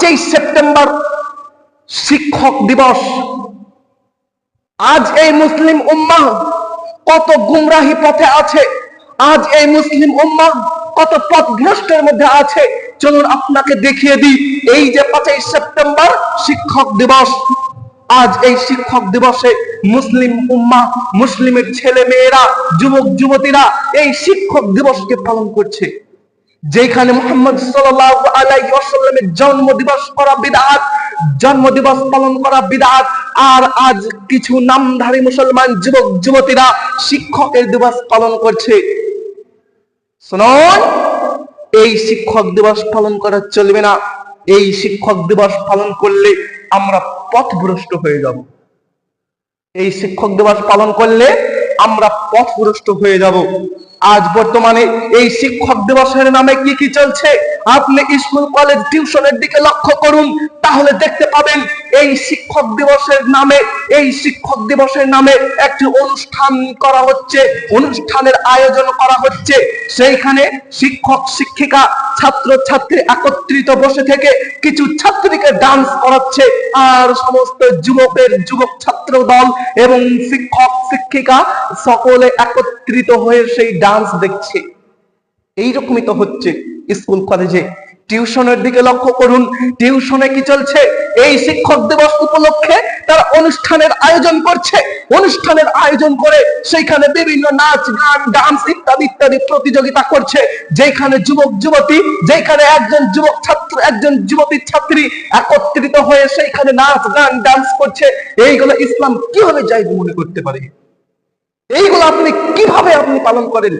5ই September শিক্ষক দিবস। আজ এই মুসলিম উম্মাহ কত গুমরাহি পথে আছে, আজ এই মুসলিম উম্মাহ কত পথভ্রষ্টের মধ্যে আছে। চলুন আপনাকে দেখিয়ে দিই। এই যে 5ই সেপ্টেম্বর শিক্ষক দিবস, আজ এই শিক্ষক দিবসে মুসলিম উম্মাহ, মুসলিমের ছেলে মেয়েরা, যুবক যুবতীরা এই শিক্ষক দিবসকে পালন করছে। যেখানে মুহাম্মদ সাল্লাল্লাহু আলাইহি ওয়াসাল্লামের জন্ম দিবস করা বিদআত, জন্ম দিবস পালন করা বিদআত, আর আজ কিছু নামধারী মুসলমান যুবক যুবতীরা শিক্ষকের দিবস পালন করছে। শুনুন, এই শিক্ষক দিবস পালন করা চলবে না। এই শিক্ষক দিবস পালন করলে আমরা পথভ্রষ্ট হয়ে যাব। এই শিক্ষক দিবস পালন করলে আমরা পথভ্রষ্ট হয়ে যাব। আজ বর্তমানে এই শিক্ষক দিবসের নামে কি কি চলছে, আপনি স্কুল কলেজ টিউশনের দিকে লক্ষ্য করুন, তাহলে দেখতে পাবেন এই শিক্ষক দিবসের নামে, এই শিক্ষক দিবসের নামে একটি অনুষ্ঠান করা হচ্ছে, অনুষ্ঠানের আয়োজন করা হচ্ছে। সেইখানে শিক্ষক শিক্ষিকা ছাত্র ছাত্রী একত্রিত বসে থেকে কিছু ছাত্রীকে ডান্স করাচ্ছে, আর সমস্ত যুবক ছাত্র দল এবং শিক্ষক শিক্ষিকা সকলে একত্রিত হয়ে সেই ডান্স দেখছে। এইরকমই তো হচ্ছে স্কুল কলেজে। টিউশনের দিকে লক্ষ্য করুন, টিউশনে কি চলছে? এই শিক্ষক দিবস উপলক্ষে তারা অনুষ্ঠানের আয়োজন করছে। অনুষ্ঠানের আয়োজন করে সেইখানে বিভিন্ন নাচ গান ডান্স ইত্যাদি ইত্যাদি প্রতিযোগিতা করছে। যেখানে যুবক যুবতী, যেখানে একজন যুবক ছাত্র একজন যুবতী ছাত্রী একত্রিত হয়ে সেইখানে নাচ গান ডান্স করছে। এইগুলো ইসলাম কিভাবে জায়েজ মনে করতে পারে? এইগুলো আপনি কিভাবে পালন করেন?